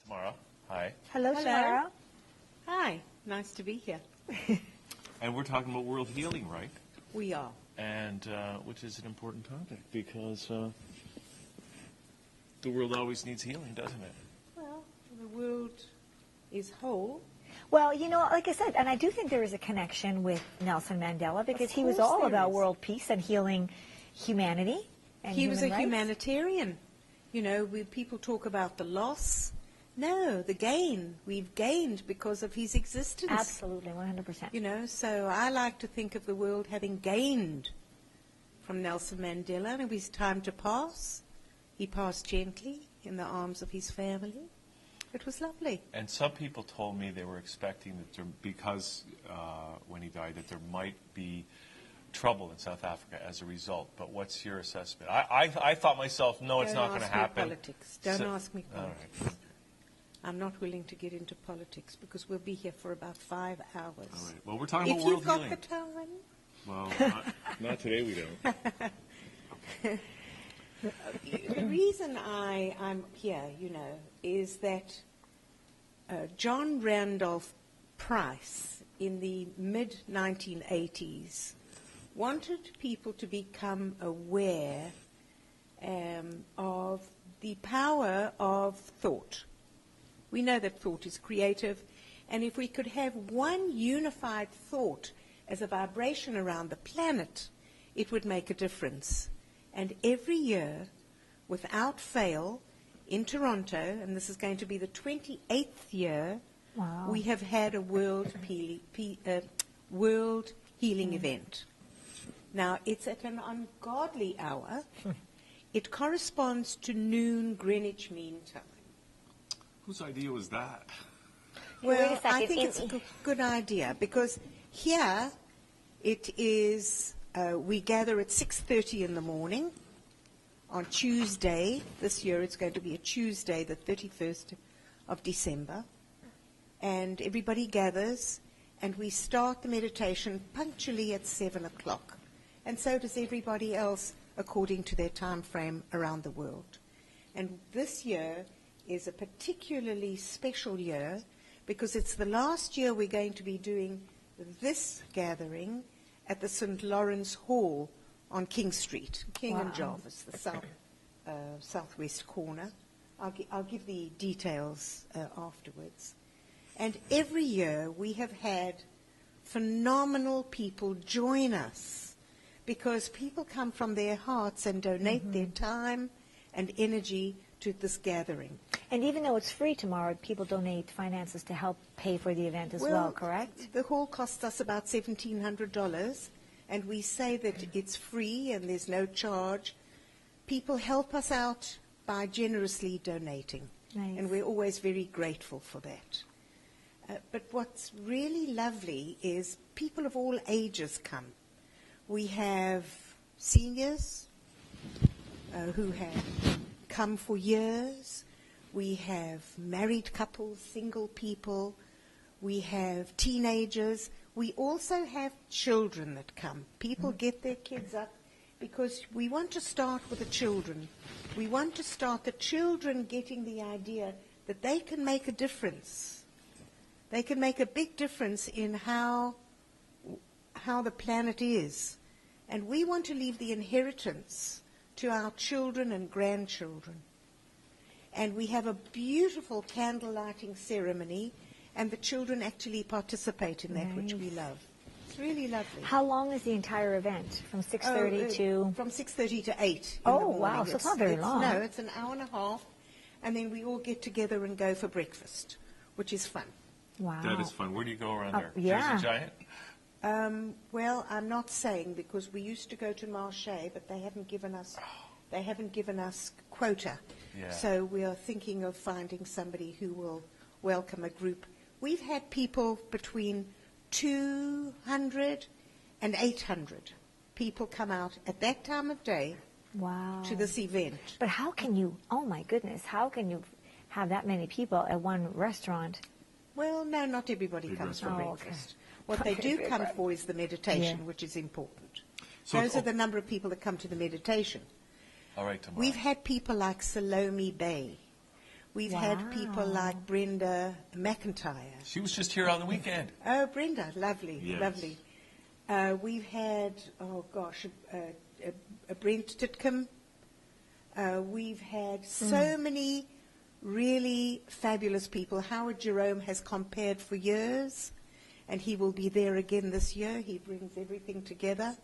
Tamara, hi. Hello, Tamara. Hi, nice to be here. And we're talking about world healing, right? We are. And which is an important topic because the world always needs healing, doesn't it? Well, the world is whole. Well, you know, like I said, and I do think there is a connection with Nelson Mandela because he was all about world peace and healing humanity and He was a human rights. humanitarian. You know, people talk about the loss. No, the gain. We've gained because of his existence. Absolutely, 100%. You know, so I like to think of the world having gained from Nelson Mandela, and it was time to pass. He passed gently in the arms of his family. It was lovely. And some people told me they were expecting that because when he died, that there might be trouble in South Africa as a result. But what's your assessment? I thought myself, no, it's not going to happen. Politics. Don't ask me politics. All right. I'm not willing to get into politics because we'll be here for about 5 hours. All right. Well, we're talking If about world you've got healing. the time. Well, not today we don't. The reason I'm here, you know, is that John Randolph Price in the mid-1980s wanted people to become aware of the power of thought. We know that thought is creative, and if we could have one unified thought as a vibration around the planet, it would make a difference. And every year, without fail, in Toronto, and this is going to be the 28th year, Wow. we have had a world healing event. Now, it's at an ungodly hour. It corresponds to noon Greenwich Mean Time. Whose idea was that? Wait a Well, second. I think it's a good idea because here it is, we gather at 6:30 in the morning on Tuesday. This year it's going to be a Tuesday, the 31st of December. And everybody gathers and we start the meditation punctually at 7 o'clock. And so does everybody else according to their time frame around the world. And this year is a particularly special year because it's the last year we're going to be doing this gathering at the St. Lawrence Hall on King Street, King and Jarvis, the southwest corner. I'll give the details afterwards. And every year we have had phenomenal people join us because people come from their hearts and donate their time and energy to this gathering. And even though it's free tomorrow, people donate finances to help pay for the event as well, correct? The hall costs us about $1,700, and we say that it's free and there's no charge. People help us out by generously donating, Nice. and we're always very grateful for that. But what's really lovely is people of all ages come. We have seniors who have come for years. We have married couples, single people. We have teenagers. We also have children that come. People get their kids up because we want to start with the children. We want to start the children getting the idea that they can make a difference. They can make a big difference in how the planet is. And we want to leave the inheritance to our children and grandchildren. And we have a beautiful candle lighting ceremony, and the children actually participate in that, which we love. It's really lovely. How long is the entire event? From 6:30 to... From 6:30 to 8 in Oh, the morning. wow, so it's not very long. No, it's an hour and a half, and then we all get together and go for breakfast, which is fun. Wow. That is fun. Where do you go around there? yeah. Jersey Giant? Well, I'm not saying because we used to go to Marché, but they haven't given us quota. Yeah. So we are thinking of finding somebody who will welcome a group. We've had people between 200 and 800 people come out at that time of day Wow. to this event. But how can you, oh my goodness, how can you have that many people at one restaurant? Well, no, not everybody Big comes for restaurant. Oh, okay. breakfast. What they do Big come breakfast. for is the meditation, Yeah. which is important. So Those it's- are the number of people that come to the meditation. All right, Tamara. We've had people like Salome Bay. We've had people Wow. like Brenda McIntyre. She was just here on the weekend. Oh, Brenda, lovely, Yes. lovely. We've had, oh gosh, a Brent Titcomb. We've had so many really fabulous people. Howard Jerome has compared for years, and he will be there again this year. He brings everything together.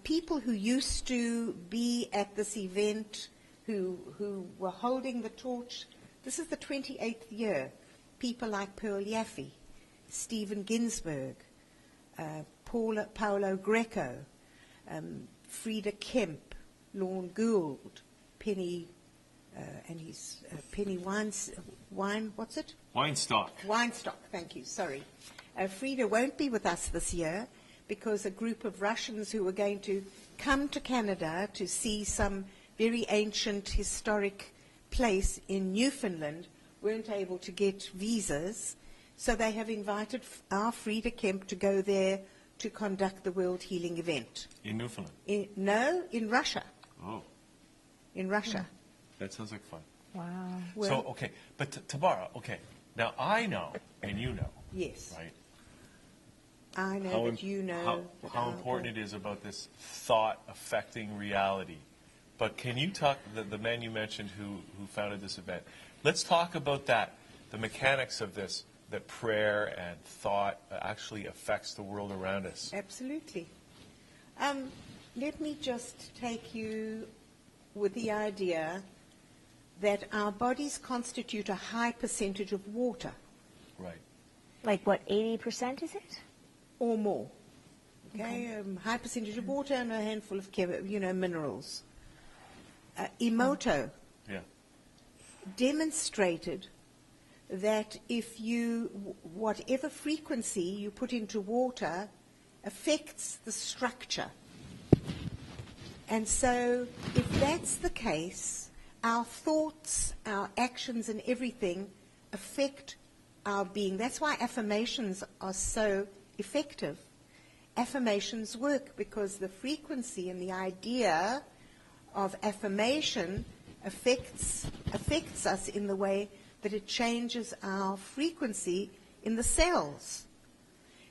People who used to be at this event, who were holding the torch. This is the 28th year. People like Pearl Yaffe, Stephen Ginsberg, Paolo Greco, Frida Kemp, Lorne Gould, Penny, Penny what's it? Weinstock. Weinstock, thank you, sorry. Frida won't be with us this year because a group of Russians who were going to come to Canada to see some very ancient historic place in Newfoundland weren't able to get visas, so they have invited our Frida Kemp to go there to conduct the World Healing event. In Newfoundland. In Russia. Oh, In Russia. that sounds like fun. Wow. So, okay, but Tamara, okay. Now, I know, and you know, Yes. right? I know that you know. that how I important know. it is about this thought affecting reality. But can you talk, the man you mentioned who founded this event, let's talk about that, the mechanics of this, that prayer and thought actually affects the world around us. Absolutely. Let me just take you with the idea that our bodies constitute a high percentage of water Right. Like what, 80% is it? or more. Okay, high percentage of water and a handful of minerals. Emoto Yeah. demonstrated that if whatever frequency you put into water affects the structure. And so if that's the case, our thoughts, our actions and everything affect our being. That's why affirmations are so effective. Affirmations work because the frequency and the idea of affirmation affects us in the way that it changes our frequency in the cells.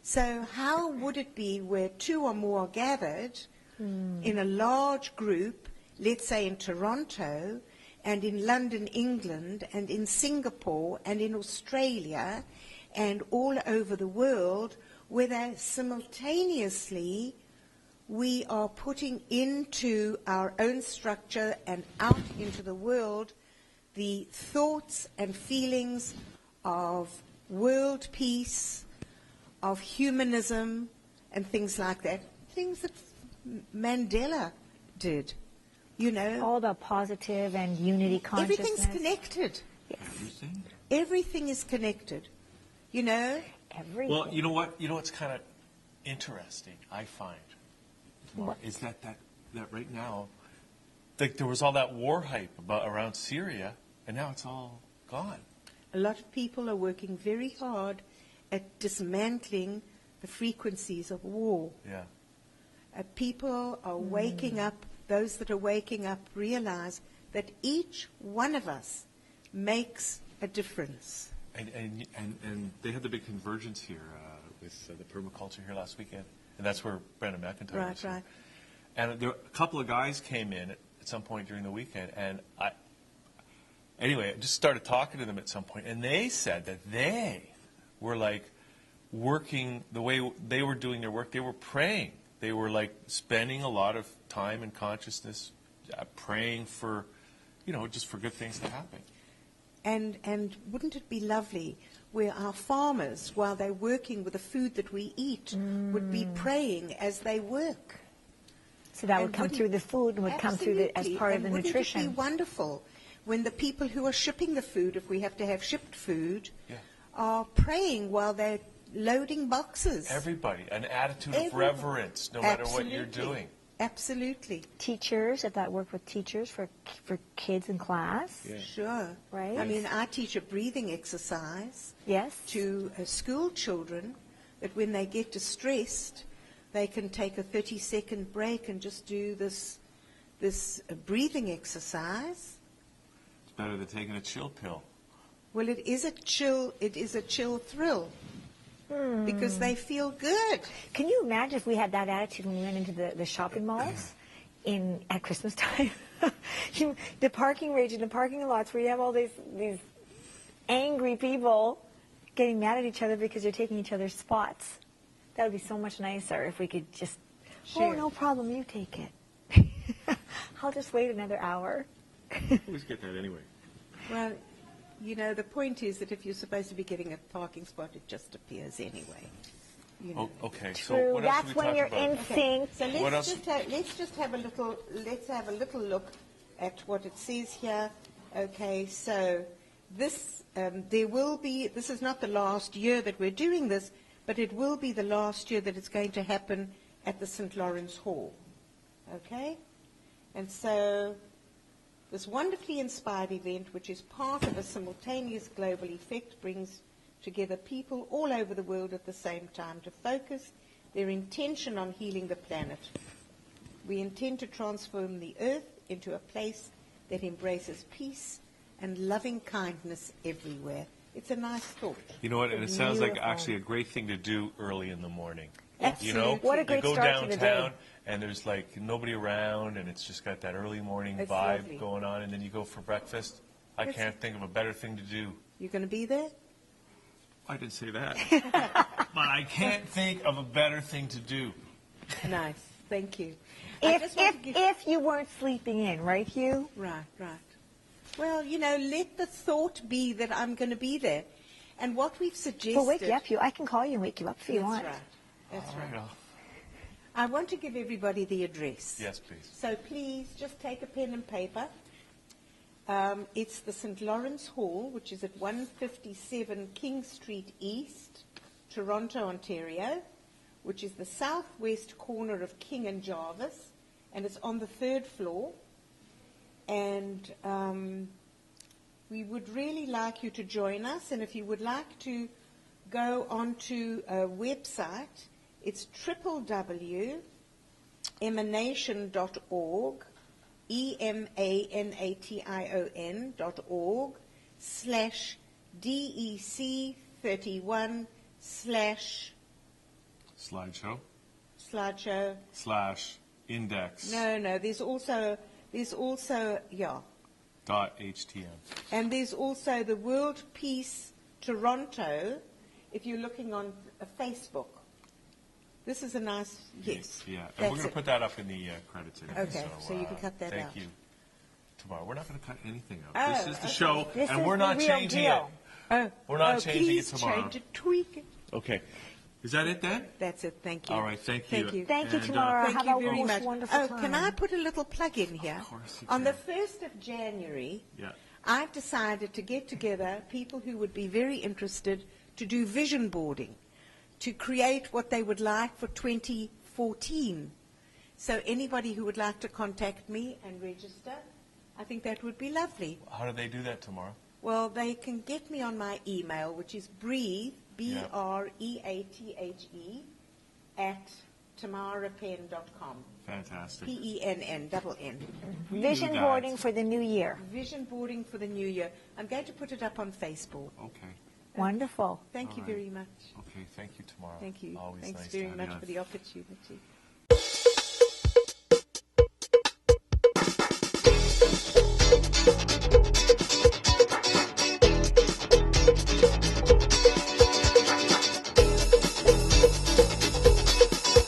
So how would it be where two or more are gathered in a large group, let's say in Toronto, and in London, England, and in Singapore, and in Australia, and all over the world, where simultaneously we are putting into our own structure and out into the world the thoughts and feelings of world peace, of humanism, and things like that. Things that Mandela did, All about positive and unity consciousness. Everything's connected. Yes. Everything? Everything is connected. Everything. Well, you know what? You know what's kind of interesting, I find, What? is that right now, there was all that war hype around Syria, and now it's all gone. A lot of people are working very hard at dismantling the frequencies of war. Yeah. People are waking up, those that are waking up realize that each one of us makes a difference. And they had the big convergence here with the permaculture here last weekend, and that's where Brenda McIntyre was. Right. And a couple of guys came in at some point during the weekend, and I just started talking to them at some point, and they said that they were like working the way they were doing their work. They were praying. They were like spending a lot of time and consciousness praying for, just for good things to happen. And wouldn't it be lovely where our farmers, while they're working with the food that we eat, would be praying as they work? So that would And come wouldn't- through the food and would come through as Absolutely. part of And the wouldn't nutrition. it be wonderful when the people who are shipping the food, if we have to have shipped food, Yeah. are praying while they're loading boxes? Everybody, an attitude of Everybody. reverence, no matter what you're Absolutely. doing. Absolutely. Teachers, if that worked with teachers for kids in class. Yeah. Sure. Right. I mean, I teach a breathing exercise Yes. to school children that when they get distressed, they can take a 30-second break and just do this breathing exercise. It's better than taking a chill pill. Well, it is a chill thrill because they feel good. Can you imagine if we had that attitude when we went into the shopping malls at Christmas time? The parking range and the parking lots where you have all these angry people getting mad at each other because they're taking each other's spots. That would be so much nicer if we could just, Share. oh, no problem, you take it. I'll just wait another hour. Always get that anyway. Well, you know, the point is that if you're supposed to be getting a parking spot, it just appears anyway. You know. Oh, okay. True. So what else That's should we when talk you're about? in sync. So What let's else? just have a little look at what it says here. Okay, so this this is not the last year that we're doing this, but it will be the last year that it's going to happen at the St. Lawrence Hall. Okay? And so this wonderfully inspired event, which is part of a simultaneous global effect, brings together people all over the world at the same time to focus their intention on healing the planet. We intend to transform the earth into a place that embraces peace and loving kindness everywhere. It's a nice thought. You know what? And it sounds like Beautiful. actually a great thing to do early in the morning. Absolutely. You know, What a great you go start to the downtown day. and there's like nobody around and it's just got that early morning It's vibe lovely. going on, and then you go for breakfast. I It's- can't think of a better thing to do. You're going to be there? I didn't say that. But I can't think of a better thing to do. Nice. Thank you. I just want to give- If you weren't sleeping in, right, Hugh? Right. Well, you know, let the thought be that I'm going to be there. And what we've suggested... We'll wake you up, Hugh. I can call you and wake you up if you That's want. right. That's All right. right, I want to give everybody the address. yes, please. So please just take a pen and paper. It's the St. Lawrence Hall, which is at 157 King Street East, Toronto, Ontario, which is the southwest corner of King and Jarvis, and it's on the 3rd floor. And we would really like you to join us, and if you would like to go onto a website, it's www.emanation.org, EMANATION.org/DEC31/ Slideshow / index No, there's also, yeah. .htm. And there's also the World Peace Toronto, if you're looking on Facebook. This is a nice, yes. Yeah, and that's we're going to it. put that up in the credits anyway. Okay, so you can cut that thank out. Thank you. Tomorrow, we're not going to cut anything out. Oh, This is the okay. show, This and is we're not the real changing deal. Oh, We're not changing please it tomorrow. change it, tweak it. it. Okay. Is that it then? That's it, thank you. All right, thank you. Thank you. Thank you, And, Tamara. Thank Have you a very most much. wonderful Oh, time. can I put a little plug in here? Of course you On the can. 1st of January, Yeah. I've decided to get together people who would be very interested to do vision boarding, to create what they would like for 2014. So anybody who would like to contact me and register, I think that would be lovely. How do they do that tomorrow? Well, they can get me on my email, which is breathe, Yeah. BREATHE, at tamarapenn.com. Fantastic. PENN, double N. We Vision knew that. boarding for the new year. Vision boarding for the new year. I'm going to put it up on Facebook. Okay. Wonderful. Thank you All right. very much. Okay, thank you tomorrow. Thank you. Always Thanks nice very to have much you on. for the opportunity.